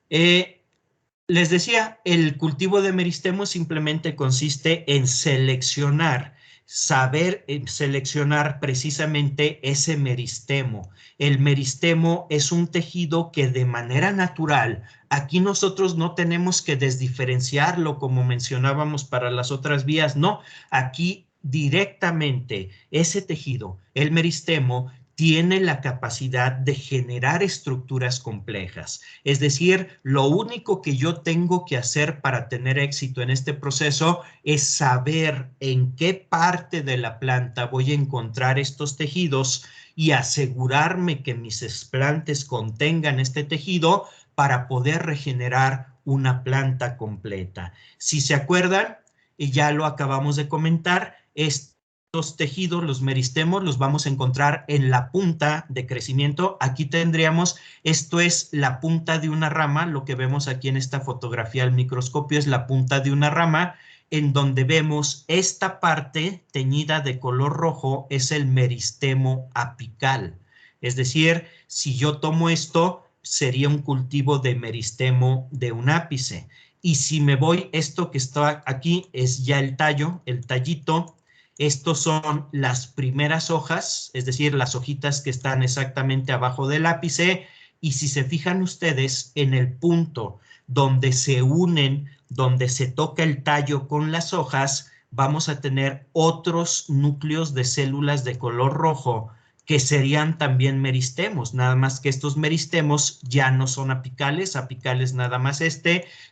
les decía, el cultivo de meristemos simplemente consiste en seleccionar, saber seleccionar precisamente ese meristemo. El meristemo es un tejido que de manera natural, aquí nosotros no tenemos que desdiferenciarlo como mencionábamos para las otras vías, no, aquí directamente ese tejido, el meristemo, tiene la capacidad de generar estructuras complejas. Es decir, lo único que yo tengo que hacer para tener éxito en este proceso es saber en qué parte de la planta voy a encontrar estos tejidos y asegurarme que mis explantes contengan este tejido para poder regenerar una planta completa. Si se acuerdan, y ya lo acabamos de comentar, estos tejidos, los meristemos, los vamos a encontrar en la punta de crecimiento. Aquí tendríamos, esto es la punta de una rama, lo que vemos aquí en esta fotografía al microscopio es la punta de una rama, en donde vemos esta parte teñida de color rojo es el meristemo apical. Es decir, si yo tomo esto, sería un cultivo de meristemo de un ápice. Y si me voy, esto que está aquí es ya el tallo, el tallito. Estos son las primeras hojas, es decir, las hojitas que están exactamente abajo del ápice. Y si se fijan ustedes en el punto donde se unen, donde se toca el tallo con las hojas, vamos a tener otros núcleos de células de color rojo que serían también meristemos, nada más que estos meristemos ya no son apicales, apicales nada más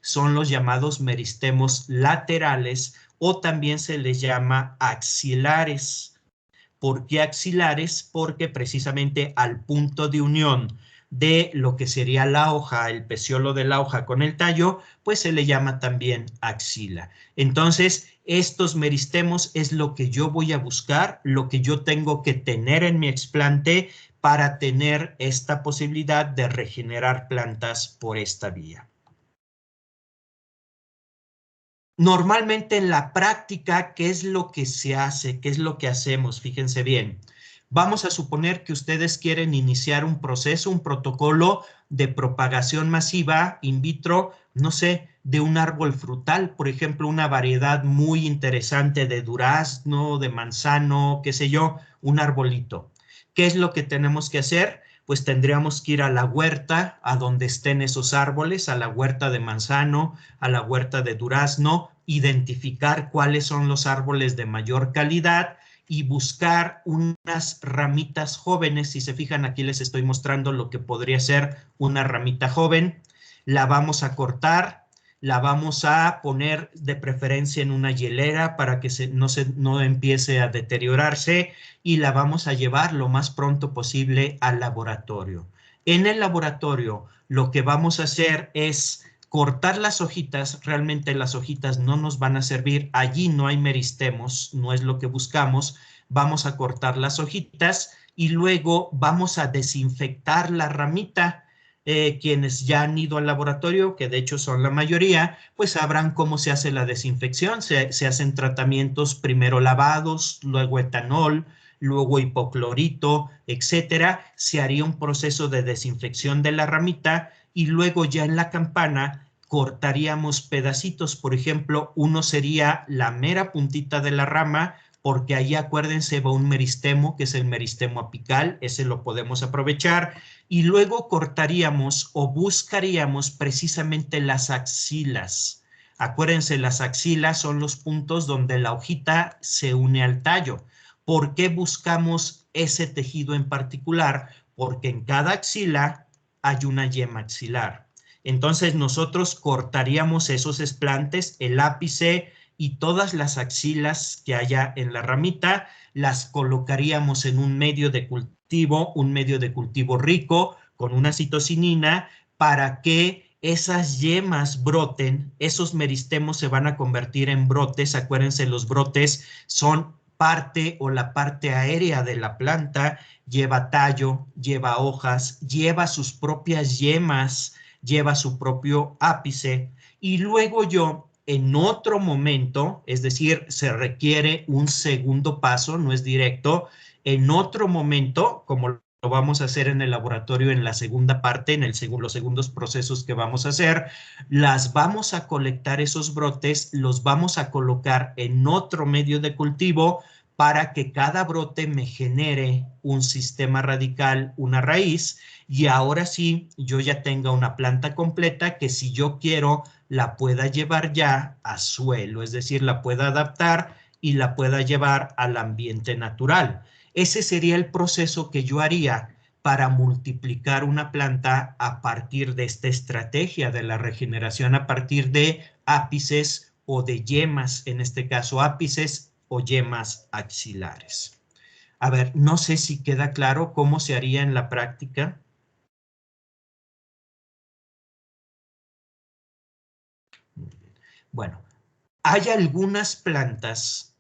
son los llamados meristemos laterales o también se les llama axilares. ¿Por qué axilares? Porque precisamente al punto de unión de lo que sería la hoja, el peciolo de la hoja con el tallo, pues se le llama también axila. Entonces, estos meristemos es lo que yo voy a buscar, lo que yo tengo que tener en mi explante para tener esta posibilidad de regenerar plantas por esta vía. Normalmente en la práctica, ¿qué es lo que se hace? ¿Qué es lo que hacemos? Fíjense bien. Vamos a suponer que ustedes quieren iniciar un proceso, un protocolo de propagación masiva in vitro, no sé, de un árbol frutal, por ejemplo, una variedad muy interesante de durazno, de manzano, qué sé yo, un arbolito. ¿Qué es lo que tenemos que hacer? Pues tendríamos que ir a la huerta, a donde estén esos árboles, a la huerta de manzano, a la huerta de durazno, identificar cuáles son los árboles de mayor calidad y buscar unas ramitas jóvenes. Si se fijan, aquí les estoy mostrando lo que podría ser una ramita joven. La vamos a cortar, la vamos a poner de preferencia en una hielera para que no empiece a deteriorarse y la vamos a llevar lo más pronto posible al laboratorio. En el laboratorio lo que vamos a hacer es cortar las hojitas. Realmente las hojitas no nos van a servir, allí no hay meristemos, no es lo que buscamos. Vamos a cortar las hojitas y luego vamos a desinfectar la ramita. quienes ya han ido al laboratorio, que de hecho son la mayoría, pues sabrán cómo se hace la desinfección. Se hacen tratamientos primero lavados, luego etanol, luego hipoclorito, etcétera. Se haría un proceso de desinfección de la ramita y luego ya en la campana cortaríamos pedacitos. Por ejemplo, uno sería la mera puntita de la rama, porque ahí acuérdense va un meristemo, que es el meristemo apical, ese lo podemos aprovechar, y luego cortaríamos o buscaríamos precisamente las axilas. Acuérdense, las axilas son los puntos donde la hojita se une al tallo. ¿Por qué buscamos ese tejido en particular? Porque en cada axila hay una yema axilar. Entonces nosotros cortaríamos esos esplantes, el ápice y todas las axilas que haya en la ramita, las colocaríamos en un medio de cultivo rico con una citocinina para que esas yemas broten. Esos meristemos se van a convertir en brotes. Acuérdense, los brotes son parte o la parte aérea de la planta, lleva tallo, lleva hojas, lleva sus propias yemas, lleva su propio ápice, y luego yo en otro momento, es decir, se requiere un segundo paso, no es directo, en otro momento, como lo vamos a hacer en el laboratorio en la segunda parte, en los segundos procesos que vamos a hacer, las vamos a colectar esos brotes, los vamos a colocar en otro medio de cultivo para que cada brote me genere un sistema radical, una raíz, y ahora sí yo ya tenga una planta completa que si yo quiero la pueda llevar ya a suelo, es decir, la pueda adaptar y la pueda llevar al ambiente natural. Ese sería el proceso que yo haría para multiplicar una planta a partir de esta estrategia de la regeneración, a partir de ápices o de yemas, en este caso ápices o yemas axilares. A ver, no sé si queda claro cómo se haría en la práctica. Bueno, hay algunas plantas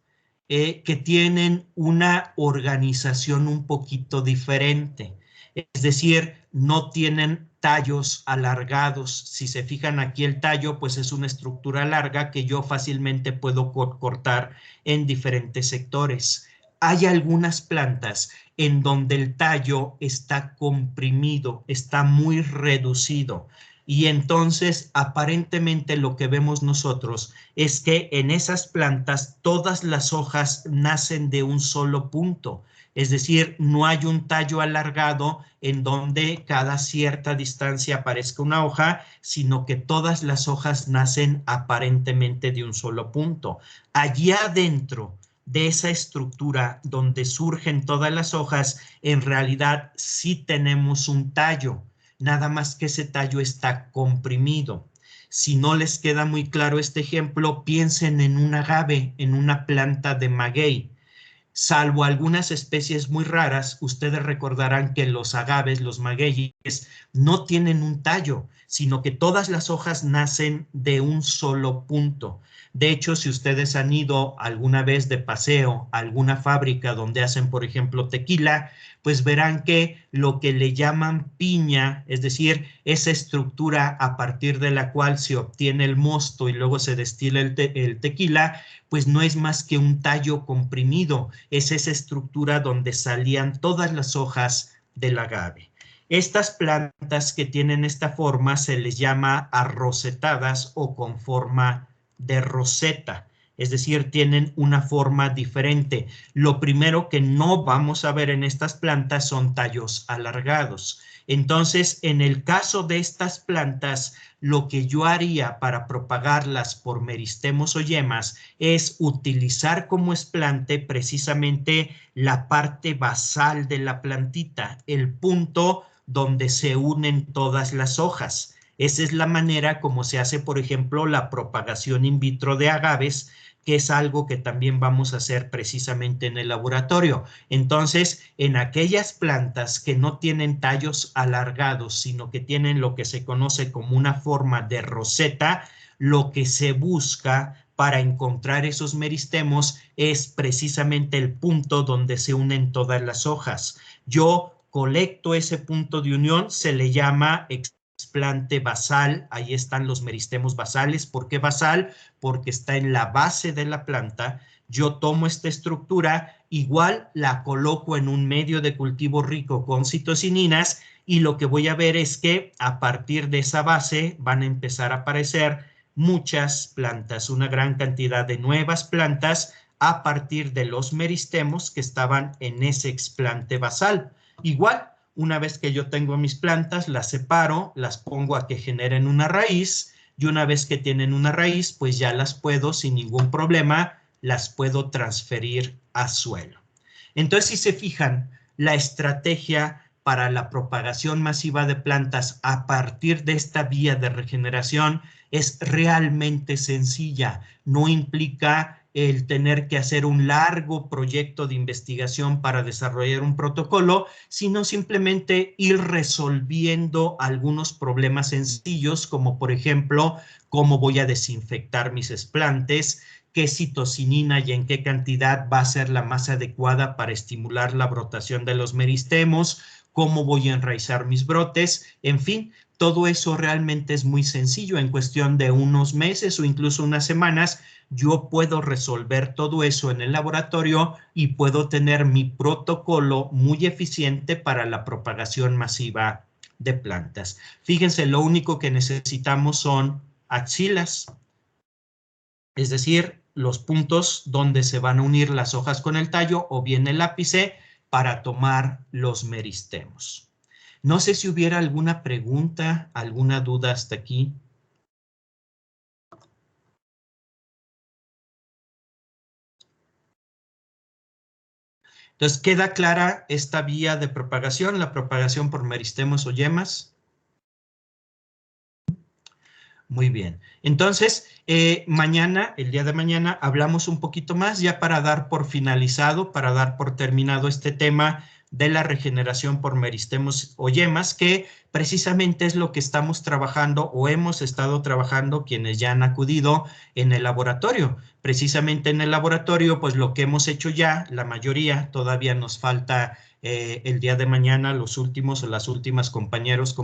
que tienen una organización un poquito diferente. Es decir, no tienen tallos alargados. Si se fijan aquí el tallo, pues es una estructura larga que yo fácilmente puedo cortar en diferentes sectores. Hay algunas plantas en donde el tallo está comprimido, está muy reducido. Y entonces, aparentemente lo que vemos nosotros es que en esas plantas todas las hojas nacen de un solo punto. Es decir, no hay un tallo alargado en donde cada cierta distancia aparezca una hoja, sino que todas las hojas nacen aparentemente de un solo punto. Allí adentro de esa estructura donde surgen todas las hojas, en realidad sí tenemos un tallo, nada más que ese tallo está comprimido. Si no les queda muy claro este ejemplo, piensen en un agave, en una planta de maguey. Salvo algunas especies muy raras, ustedes recordarán que los agaves, los magueyes, no tienen un tallo, sino que todas las hojas nacen de un solo punto. De hecho, si ustedes han ido alguna vez de paseo a alguna fábrica donde hacen, por ejemplo, tequila, pues verán que lo que le llaman piña, es decir, esa estructura a partir de la cual se obtiene el mosto y luego se destila el tequila, pues no es más que un tallo comprimido. Es esa estructura donde salían todas las hojas del agave. Estas plantas que tienen esta forma se les llama arrosetadas o con forma de roseta. Es decir, tienen una forma diferente. Lo primero que no vamos a ver en estas plantas son tallos alargados. Entonces, en el caso de estas plantas, lo que yo haría para propagarlas por meristemos o yemas es utilizar como esplante precisamente la parte basal de la plantita, el punto donde se unen todas las hojas. Esa es la manera como se hace, por ejemplo, la propagación in vitro de agaves, que es algo que también vamos a hacer precisamente en el laboratorio. Entonces, en aquellas plantas que no tienen tallos alargados, sino que tienen lo que se conoce como una forma de roseta, lo que se busca para encontrar esos meristemos es precisamente el punto donde se unen todas las hojas. Yo colecto ese punto de unión, se le llama explante basal. Ahí están los meristemos basales. ¿Por qué basal? Porque está en la base de la planta. Yo tomo esta estructura, igual la coloco en un medio de cultivo rico con citosininas, y lo que voy a ver es que a partir de esa base van a empezar a aparecer muchas plantas, una gran cantidad de nuevas plantas a partir de los meristemos que estaban en ese explante basal. Igual, una vez que yo tengo mis plantas, las separo, las pongo a que generen una raíz, y una vez que tienen una raíz, pues ya las puedo, sin ningún problema, las puedo transferir a suelo. Entonces, si se fijan, la estrategia para la propagación masiva de plantas a partir de esta vía de regeneración es realmente sencilla. No implica el tener que hacer un largo proyecto de investigación para desarrollar un protocolo, sino simplemente ir resolviendo algunos problemas sencillos, como por ejemplo, cómo voy a desinfectar mis esplantes, qué citocinina y en qué cantidad va a ser la más adecuada para estimular la brotación de los meristemos, cómo voy a enraizar mis brotes, en fin, todo eso realmente es muy sencillo. En cuestión de unos meses o incluso unas semanas, yo puedo resolver todo eso en el laboratorio y puedo tener mi protocolo muy eficiente para la propagación masiva de plantas. Fíjense, lo único que necesitamos son axilas, es decir, los puntos donde se van a unir las hojas con el tallo, o bien el ápice, para tomar los meristemos. No sé si hubiera alguna pregunta, alguna duda hasta aquí. Entonces, ¿queda clara esta vía de propagación, la propagación por meristemos o yemas? Muy bien. Entonces, mañana, el día de mañana, hablamos un poquito más ya para dar por finalizado, para dar por terminado este tema de la regeneración por meristemos o yemas, que precisamente es lo que estamos trabajando o hemos estado trabajando quienes ya han acudido en el laboratorio. Precisamente en el laboratorio, pues lo que hemos hecho ya, la mayoría, todavía nos falta el día de mañana, los últimos o las últimas compañeros,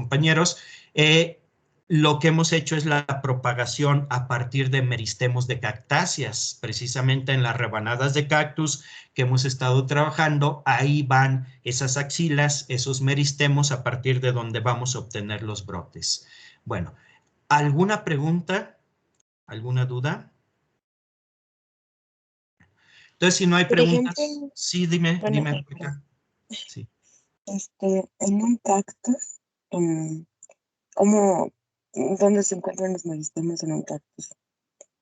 lo que hemos hecho es la propagación a partir de meristemos de cactáceas, precisamente en las rebanadas de cactus que hemos estado trabajando. Ahí van esas axilas, esos meristemos, a partir de donde vamos a obtener los brotes. Bueno, ¿alguna pregunta? ¿Alguna duda? Entonces, si no hay Por preguntas, ejemplo, sí, dime, bueno, dime. Sí. en un cactus, ¿cómo, dónde se encuentran los meristemos en un cactus?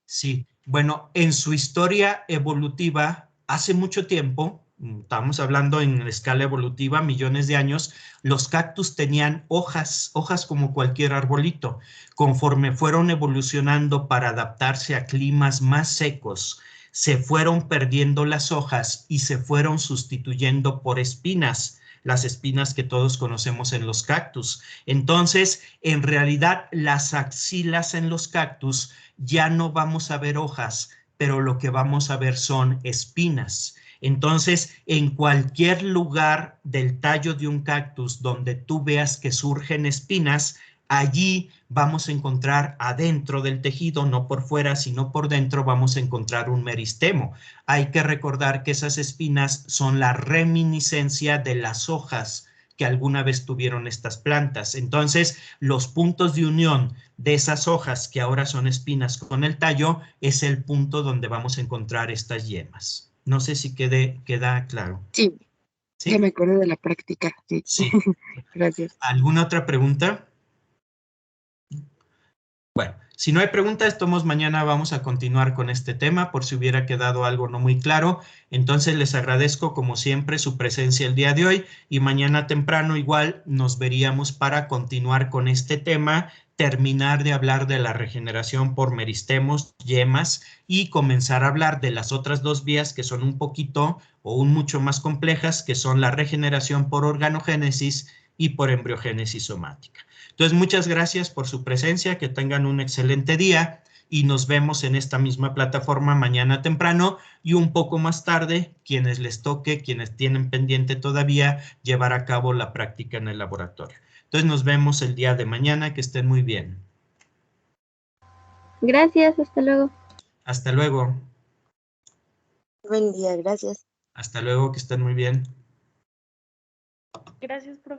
Sí, bueno, en su historia evolutiva, hace mucho tiempo, estamos hablando en escala evolutiva, millones de años, los cactus tenían hojas, hojas como cualquier arbolito. Conforme fueron evolucionando para adaptarse a climas más secos, se fueron perdiendo las hojas y se fueron sustituyendo por espinas, las espinas que todos conocemos en los cactus. Entonces, en realidad, las axilas en los cactus ya no vamos a ver hojas, pero lo que vamos a ver son espinas. Entonces, en cualquier lugar del tallo de un cactus donde tú veas que surgen espinas, allí vamos a encontrar adentro del tejido, no por fuera, sino por dentro, vamos a encontrar un meristemo. Hay que recordar que esas espinas son la reminiscencia de las hojas que alguna vez tuvieron estas plantas. Entonces, los puntos de unión de esas hojas que ahora son espinas con el tallo es el punto donde vamos a encontrar estas yemas. No sé si queda claro. Sí, ¿Sí? ya me acuerdo de la práctica, sí. Sí. Gracias. ¿Alguna otra pregunta? Bueno, si no hay preguntas, todos mañana vamos a continuar con este tema, por si hubiera quedado algo no muy claro. Entonces les agradezco como siempre su presencia el día de hoy, y mañana temprano igual nos veríamos para continuar con este tema, terminar de hablar de la regeneración por meristemos, yemas, y comenzar a hablar de las otras dos vías que son un poquito o un mucho más complejas, que son la regeneración por organogénesis y por embriogénesis somática. Entonces, muchas gracias por su presencia, que tengan un excelente día, y nos vemos en esta misma plataforma mañana temprano y un poco más tarde, quienes les toque, quienes tienen pendiente todavía, llevar a cabo la práctica en el laboratorio. Entonces nos vemos el día de mañana, que estén muy bien. Gracias, hasta luego. Hasta luego. Buen día, gracias. Hasta luego, que estén muy bien. Gracias, profe.